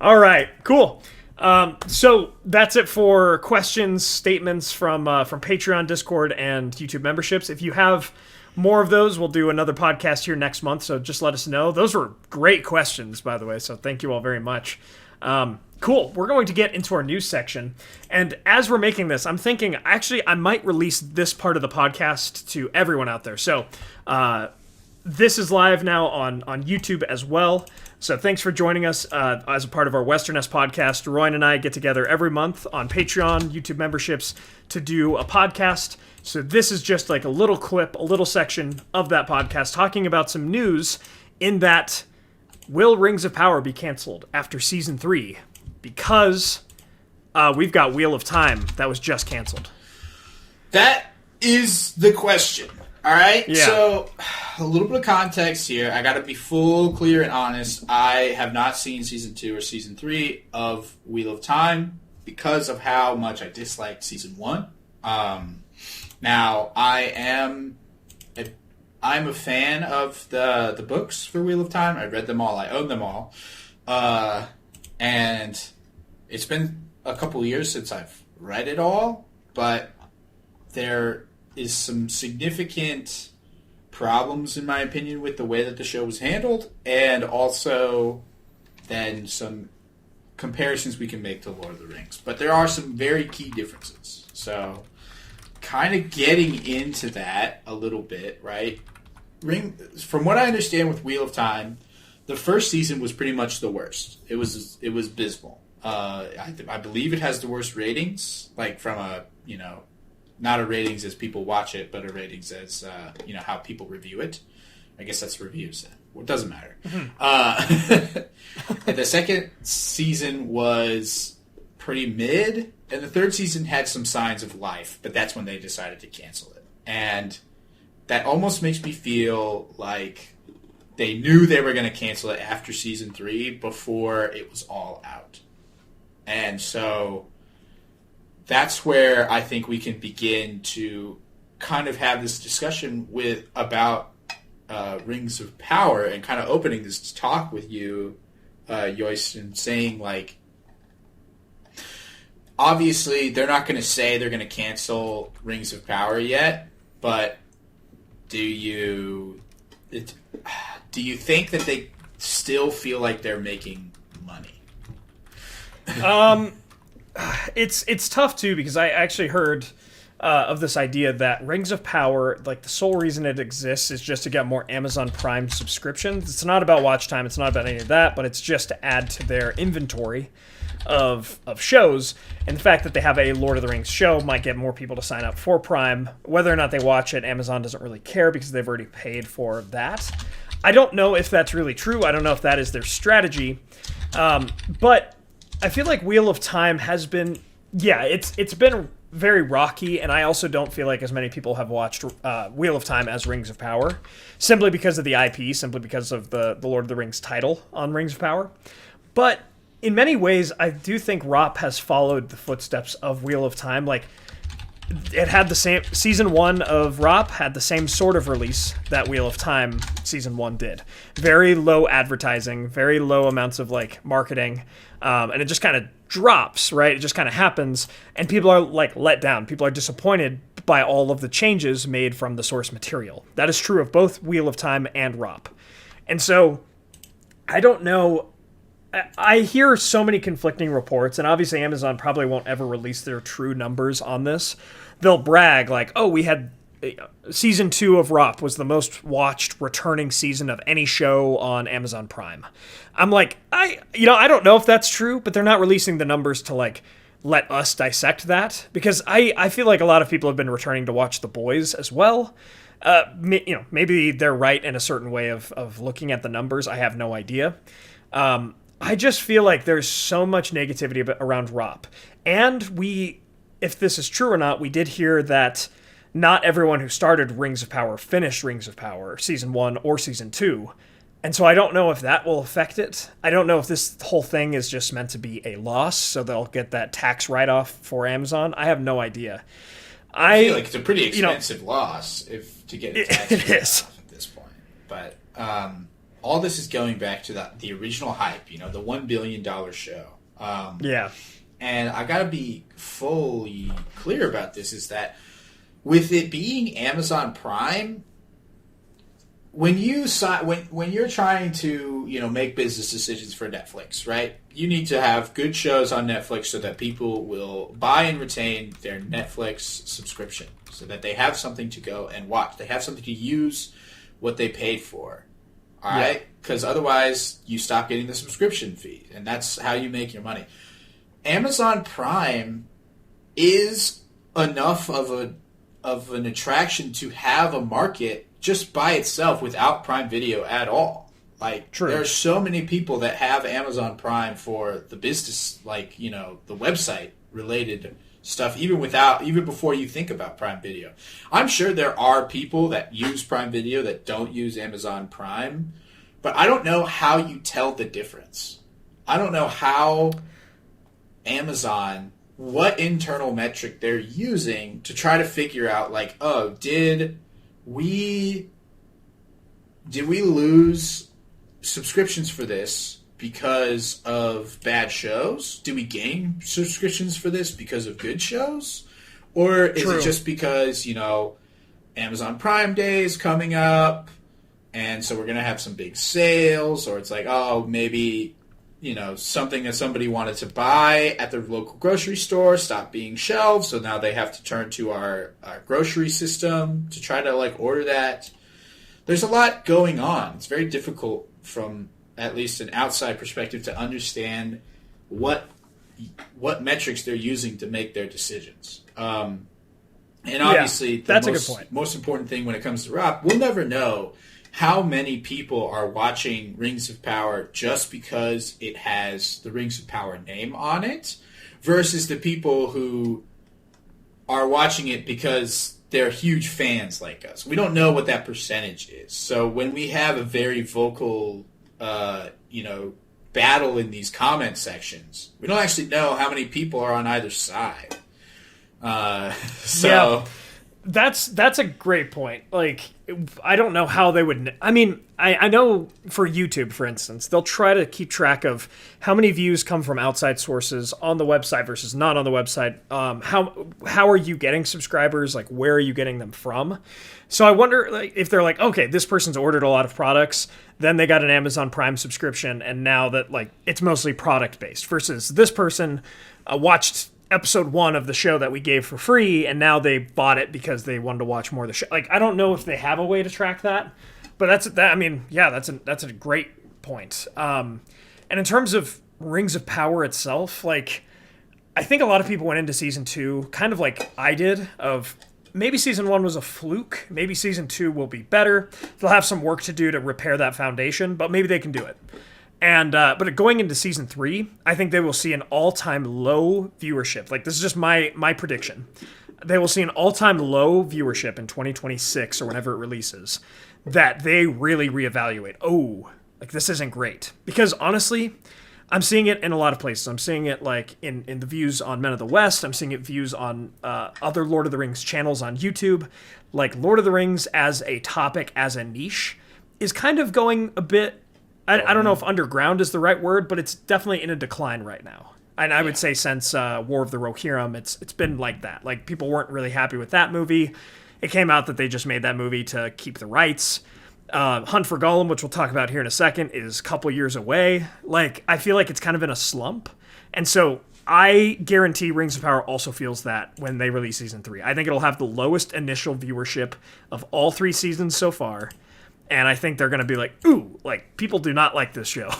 All right, cool. So that's it for questions, statements from Patreon, Discord, and YouTube memberships. If you have more of those, we'll do another podcast here next month, so just let us know. Those were great questions, by the way, so thank you all very much. Cool. We're going to get into our news section, and as we're making this, I'm thinking, actually, I might release this part of the podcast to everyone out there. So, this is live now on YouTube as well. So thanks for joining us as a part of our Westernesse podcast. Roy and I get together every month on Patreon, YouTube memberships, to do a podcast. So this is just like a little clip, a little section of that podcast talking about some news in that will Rings of Power be canceled after Season 3? Because we've got Wheel of Time that was just canceled. That is the question. All right, yeah. So a little bit of context here. I got to be full, clear, and honest. I have not seen Season 2 or Season 3 of Wheel of Time because of how much I disliked Season 1. Now, I'm a fan of the books for Wheel of Time. I read them all. I own them all. And it's been a couple years since I've read it all, but there is some significant problems, in my opinion, with the way that the show was handled, and also then some comparisons we can make to Lord of the Rings. But there are some very key differences. So, kind of getting into that a little bit, right? From what I understand with Wheel of Time, the first season was pretty much the worst. It was abysmal. I believe it has the worst ratings, like from a, not a ratings as people watch it, but a ratings as, how people review it. I guess that's reviews. Well, it doesn't matter. Mm-hmm. The second season was pretty mid, and the third season had some signs of life, but that's when they decided to cancel it. And that almost makes me feel like they knew they were going to cancel it after Season 3 before it was all out. And so that's where I think we can begin to kind of have this discussion about Rings of Power and kind of opening this talk with you, Joyce, and saying, like, obviously they're not going to say they're going to cancel Rings of Power yet, but do you think that they still feel like they're making money? It's tough too, because I actually heard of this idea that Rings of Power, like, the sole reason it exists is just to get more Amazon Prime subscriptions. It's not about watch time, it's not about any of that, but it's just to add to their inventory of shows. And the fact that they have a Lord of the Rings show might get more people to sign up for Prime. Whether or not they watch it, Amazon doesn't really care because they've already paid for that. I don't know if that's really true. I don't know if that is their strategy. But I feel like Wheel of Time has been, it's been very rocky, and I also don't feel like as many people have watched Wheel of Time as Rings of Power, simply because of the IP, simply because of the Lord of the Rings title on Rings of Power. But in many ways, I do think ROP has followed the footsteps of Wheel of Time. Like, it had the same, Season 1 of ROP had the same sort of release that Wheel of Time Season 1 did. Very low advertising, very low amounts of, like, marketing, and it just kind of drops, right? It just kind of happens, and people are, like, let down. People are disappointed by all of the changes made from the source material. That is true of both Wheel of Time and ROP. And so, I don't know. I hear so many conflicting reports, and obviously Amazon probably won't ever release their true numbers on this. They'll brag like, oh, we had Season 2 of ROP was the most watched returning season of any show on Amazon Prime. I'm like, I don't know if that's true, but they're not releasing the numbers to, like, let us dissect that, because I feel like a lot of people have been returning to watch The Boys as well. Maybe they're right in a certain way of looking at the numbers. I have no idea. I just feel like there's so much negativity around ROP. And if this is true or not, we did hear that not everyone who started Rings of Power finished Rings of Power, Season 1 or Season 2. And so I don't know if that will affect it. I don't know if this whole thing is just meant to be a loss, so they'll get that tax write-off for Amazon. I have no idea. I feel like it's a pretty expensive loss to get a tax write-off at this point. But all this is going back to the original hype, the $1 billion show. Yeah. And I got to be fully clear about this, is that with it being Amazon Prime, when you're trying to, make business decisions for Netflix, right? You need to have good shows on Netflix so that people will buy and retain their Netflix subscription, so that they have something to go and watch. They have something to use what they paid for. All right? Because otherwise you stop getting the subscription fee, and that's how you make your money. Amazon Prime is enough of an attraction to have a market just by itself without Prime Video at all. Like, True. There are so many people that have Amazon Prime for the business, the website related stuff, even before you think about Prime Video. I'm sure there are people that use Prime Video that don't use Amazon Prime, but I don't know how you tell the difference. I don't know how Amazon, what internal metric they're using to try to figure out, did we lose subscriptions for this because of bad shows? Did we gain subscriptions for this because of good shows? Or is it just because, Amazon Prime Day is coming up, and so we're going to have some big sales? Or it's maybe, something that somebody wanted to buy at their local grocery store stopped being shelved, so now they have to turn to our grocery system to try to, order that. There's a lot going on. It's very difficult from at least an outside perspective to understand what metrics they're using to make their decisions. And obviously, that's a good point. Most important thing when it comes to ROP, we'll never know how many people are watching Rings of Power just because it has the Rings of Power name on it versus the people who are watching it because they're huge fans like us. We don't know what that percentage is. So when we have a very vocal, battle in these comment sections, we don't actually know how many people are on either side. That's a great point. I don't know how they would. I mean, I know for YouTube, for instance, they'll try to keep track of how many views come from outside sources on the website versus not on the website. How are you getting subscribers? Where are you getting them from? So I wonder, if they're okay, this person's ordered a lot of products, then they got an Amazon Prime subscription, and now that it's mostly product based, versus this person watched episode 1 of the show that we gave for free, and now they bought it because they wanted to watch more of the show. I don't know if they have a way to track that, but that's a great point. And in terms of Rings of Power itself, I think a lot of people went into season 2 kind of like I did, of maybe season 1 was a fluke, maybe season 2 will be better. They'll have some work to do to repair that foundation, but maybe they can do it. And but going into season 3, I think they will see an all-time low viewership. This is just my prediction. They will see an all-time low viewership in 2026 or whenever it releases, that they really reevaluate. Oh, this isn't great. Because honestly, I'm seeing it in a lot of places. I'm seeing it in the views on Men of the West. I'm seeing it views on other Lord of the Rings channels on YouTube. Lord of the Rings as a topic, as a niche, is kind of going a bit... I don't know if underground is the right word, but it's definitely in a decline right now. And I would say since War of the Rohirrim, it's been like that. People weren't really happy with that movie. It came out that they just made that movie to keep the rights. Hunt for Gollum, which we'll talk about here in a second, is a couple years away. I feel like it's kind of in a slump. And so I guarantee Rings of Power also feels that when they release season 3. I think it'll have the lowest initial viewership of all 3 seasons so far. And I think they're going to be ooh, people do not like this show.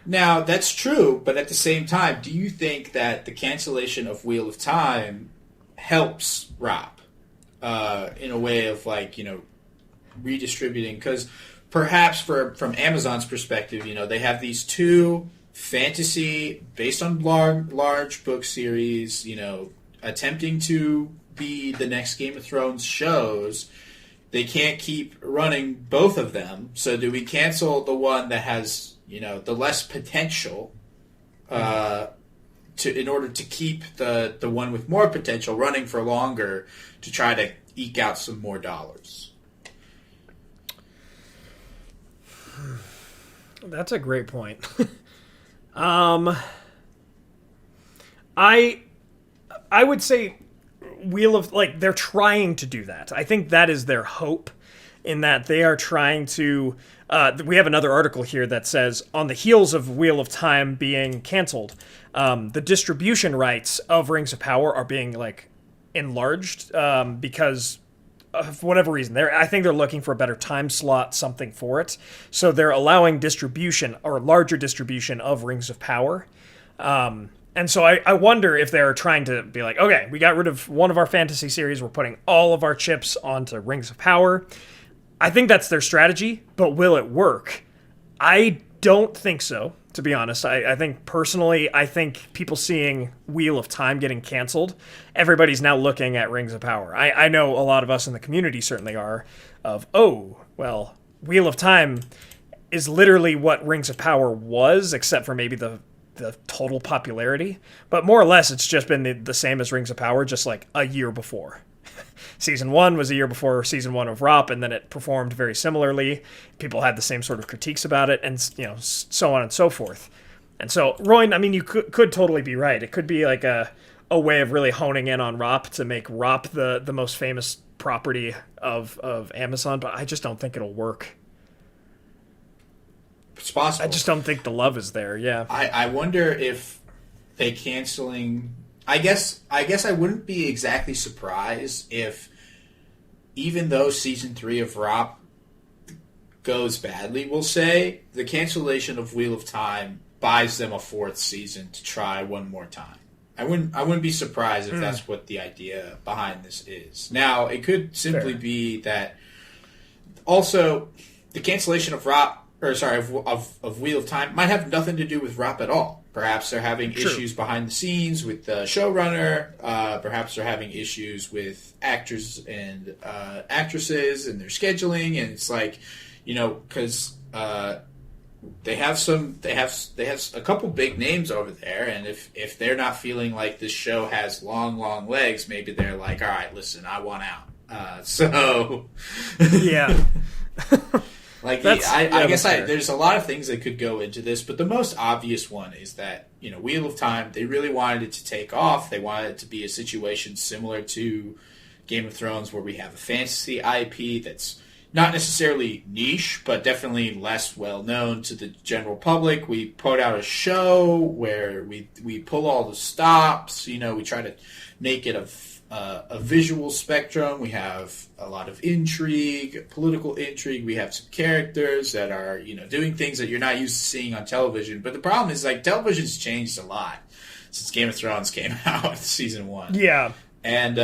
Now, that's true, but at the same time, do you think that the cancellation of Wheel of Time helps ROP in a way of, redistributing? Because perhaps from Amazon's perspective, they have these 2 fantasy, based on large book series, attempting to be the next Game of Thrones shows. They can't keep running both of them. So do we cancel the one that has, the less potential in order to keep the one with more potential running for longer to try to eke out some more dollars? That's a great point. I would say Wheel of, like, they're trying to do that. I think that is their hope, in that they are trying to. We have another article here that says, on the heels of Wheel of Time being canceled, the distribution rights of Rings of Power are being, like, enlarged because of whatever reason. I think they're looking for a better time slot, something for it. So they're allowing distribution, or larger distribution, of Rings of Power. And so I wonder if they're trying to be like, okay, we got rid of one of our fantasy series, we're putting all of our chips onto Rings of Power. I think that's their strategy, but will it work? I don't think so, to be honest. I think, personally, I think people seeing Wheel of Time getting canceled, everybody's now looking at Rings of Power. I know a lot of us in the community certainly are, of, oh, well, Wheel of Time is literally what Rings of Power was, except for maybe the total popularity. But more or less, it's just been the same as Rings of Power, just like a year before. Season 1 was a year before Season 1 of ROP, and then it performed very similarly. People had the same sort of critiques about it, and so on and so forth. And so, Royan, I mean, you could totally be right. It could be like a way of really honing in on ROP to make ROP the most famous property of Amazon, but I just don't think it'll work. It's possible. I just don't think the love is there, yeah. I wonder if they canceling... I guess I wouldn't be exactly surprised if, even though Season 3 of ROP goes badly, we'll say, the cancellation of Wheel of Time buys them a 4th season to try one more time. I wouldn't be surprised if that's what the idea behind this is. Now, it could simply be that... Also, the cancellation of ROP... of Wheel of Time might have nothing to do with ROP at all. Perhaps they're having issues behind the scenes with the showrunner. Perhaps they're having issues with actors and actresses and their scheduling. And it's like, because they have a couple big names over there. And if they're not feeling like this show has long legs, maybe they're like, all right, listen, I want out. Yeah. Like, I guess there's a lot of things that could go into this, but the most obvious one is that, Wheel of Time, they really wanted it to take off. They wanted it to be a situation similar to Game of Thrones, where we have a fantasy IP that's not necessarily niche, but definitely less well-known to the general public. We put out a show where we pull all the stops. We try to make it a visual spectrum. We have a lot of intrigue, political intrigue. We have some characters that are, doing things that you're not used to seeing on television. But the problem is, like, television's changed a lot since Game of Thrones came out, Season 1. Yeah. And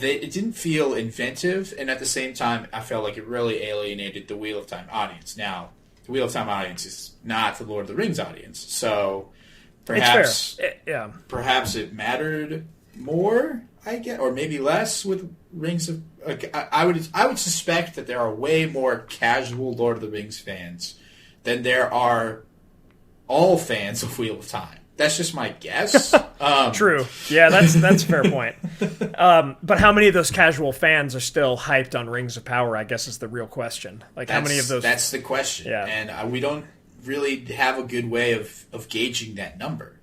it didn't feel inventive, and at the same time, I felt like it really alienated the Wheel of Time audience. Now, the Wheel of Time audience is not the Lord of the Rings audience, so perhaps perhaps it mattered more, I guess, or maybe less with Rings of... I would suspect that there are way more casual Lord of the Rings fans than there are all fans of Wheel of Time. That's just my guess. True. Yeah, that's a fair point. But how many of those casual fans are still hyped on Rings of Power, I guess, is the real question. Like, how many of those... That's the question. Yeah. And we don't really have a good way of gauging that number.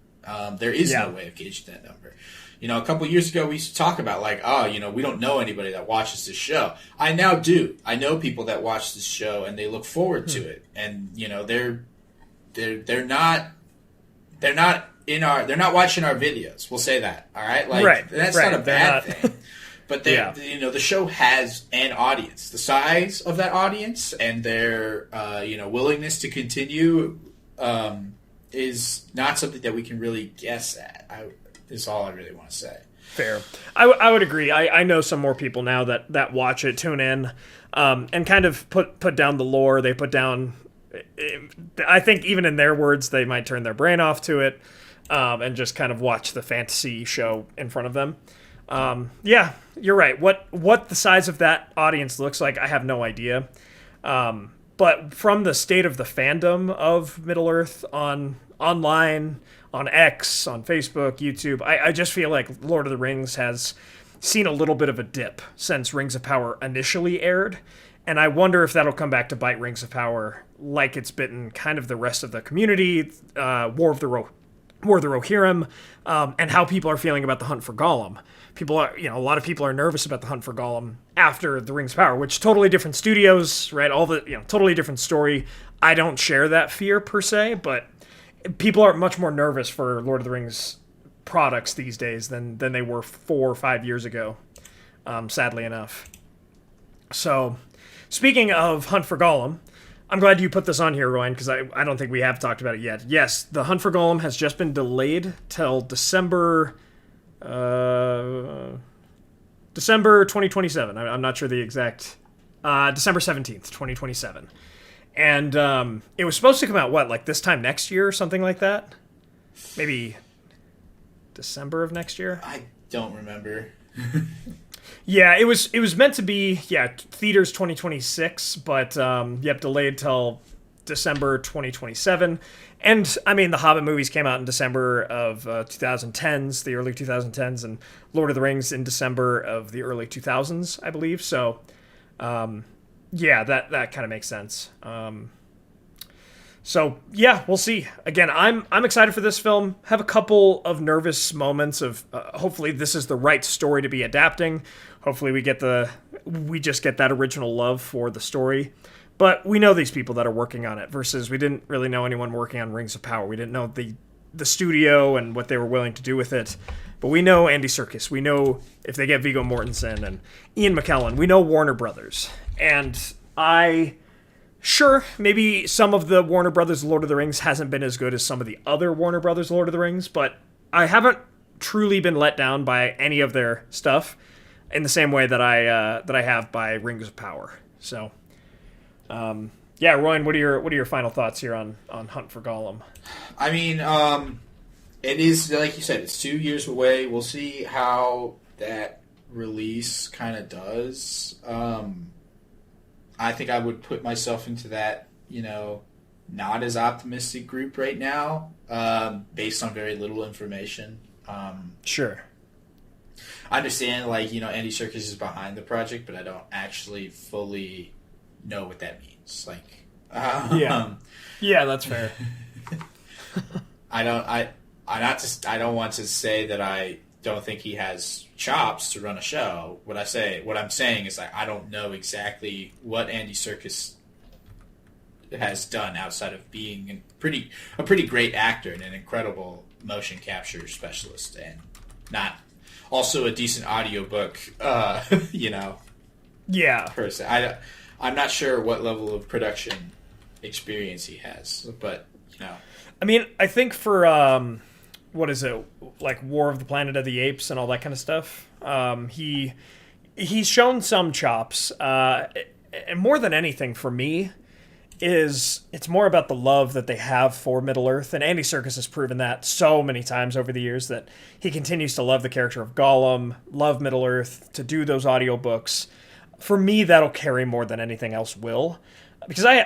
There is no way of gauging that number. A couple of years ago, we used to talk about, like, we don't know anybody that watches this show. I now do. I know people that watch this show, and they look forward to it. And, they're not watching our videos. We'll say that. All right. Like, that's not a bad thing. But the show has an audience. The size of that audience and their willingness to continue is not something that we can really guess at. Is all I really want to say. Fair. I would agree. I know some more people now that watch it, tune in, and kind of put down the lore. They put down. I think even in their words, they might turn their brain off to it, and just kind of watch the fantasy show in front of them. Yeah, you're right. What the size of that audience looks like, I have no idea. But from the state of the fandom of Middle-earth online, on X, on Facebook, YouTube, I just feel like Lord of the Rings has seen a little bit of a dip since Rings of Power initially aired. And I wonder if that'll come back to bite Rings of Power like it's bitten kind of the rest of the community, War of the Rohirrim, and how people are feeling about the Hunt for Gollum. People are, a lot of people are nervous about the Hunt for Gollum after the Rings of Power, which totally different studios, right? All the, totally different story. I don't share that fear per se, but people are much more nervous for Lord of the Rings products these days than they were 4 or 5 years ago, sadly enough. So, speaking of Hunt for Gollum, I'm glad you put this on here, Ryan, because I don't think we have talked about it yet. Yes, the Hunt for Gollum has just been delayed till December 2027. I'm not sure the exact... December 17th, 2027. And it was supposed to come out, like this time next year or something like that? Maybe December of next year? I don't remember. Yeah, it was meant to be, theaters 2026, but, delayed till December 2027. And, I mean, the Hobbit movies came out in December of 2010s, the early 2010s, and Lord of the Rings in December of the early 2000s, I believe. So, that kind of makes sense. We'll see. Again, I'm excited for this film. Have a couple of nervous moments of hopefully this is the right story to be adapting. Hopefully we just get that original love for the story. But we know these people that are working on it versus we didn't really know anyone working on Rings of Power. We didn't know the studio and what they were willing to do with it. But we know Andy Serkis. We know if they get Viggo Mortensen and Ian McKellen. We know Warner Brothers. And Sure, maybe some of the Warner Brothers Lord of the Rings hasn't been as good as some of the other Warner Brothers Lord of the Rings, but I haven't truly been let down by any of their stuff in the same way that I have by Rings of Power. So, Ryan, what are your final thoughts here on Hunt for Gollum? I mean, it is like you said, it's 2 years away. We'll see how that release kind of does. I think I would put myself into that, not as optimistic group right now, based on very little information. Sure. I understand, Andy Serkis is behind the project, but I don't actually fully know what that means. Yeah, that's fair. I don't want to say that I don't think he has chops to run a show. What I'm saying is I don't know exactly what Andy Serkis has done outside of being a pretty great actor and an incredible motion capture specialist, and not also a decent audiobook, Yeah. person. I'm not sure what level of production experience he has, but I mean, I think for what is it, like War of the Planet of the Apes and all that kind of stuff, he's shown some chops, and more than anything for me it's more about the love that they have for Middle Earth, and Andy Serkis has proven that so many times over the years that he continues to love the character of Gollum, love Middle Earth, to do those audiobooks. For me, that'll carry more than anything else will. Because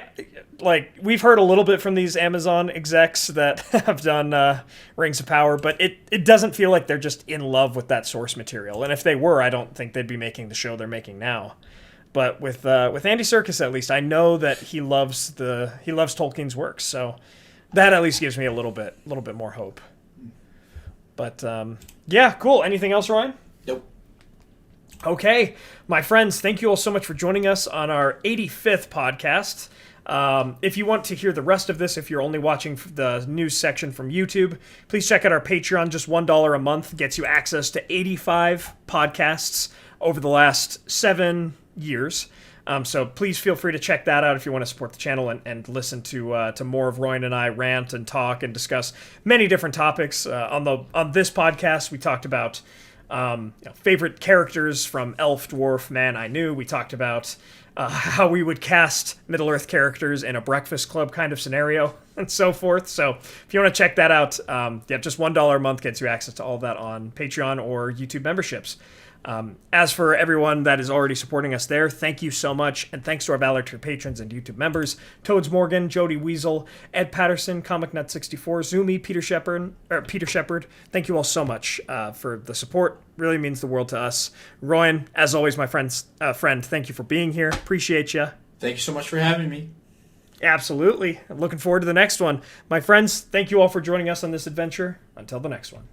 we've heard a little bit from these Amazon execs that have done Rings of Power, but it doesn't feel like they're just in love with that source material. And if they were, I don't think they'd be making the show they're making now. But with Andy Serkis, at least, I know that he loves Tolkien's works, so that at least gives me a little bit more hope. But cool. Anything else, Ryan? Nope. Okay, my friends, thank you all so much for joining us on our 85th podcast. If you want to hear the rest of this, if you're only watching the news section from YouTube, please check out our Patreon. Just $1 a month gets you access to 85 podcasts over the last 7 years. So please feel free to check that out if you want to support the channel and listen to more of Royan and I rant and talk and discuss many different topics. On this podcast, we talked about favorite characters from Elf, Dwarf, Man I Knew. We talked about how we would cast Middle-earth characters in a Breakfast Club kind of scenario and so forth. So if you want to check that out, just $1 a month gets you access to all of that on Patreon or YouTube memberships. As for everyone that is already supporting us there, thank you so much, and thanks to our Valar tier patrons and YouTube members: Todes Morgen, Joby Weasel, Ed Patterson, ComicNut64, Zoomi, Peter Sheppard. Thank you all so much for the support. really means the world to us. Royan, as always, my friend, thank you for being here. Appreciate you. Thank you so much for having me. Absolutely. I'm looking forward to the next one. My friends, thank you all for joining us on this adventure. Until the next one.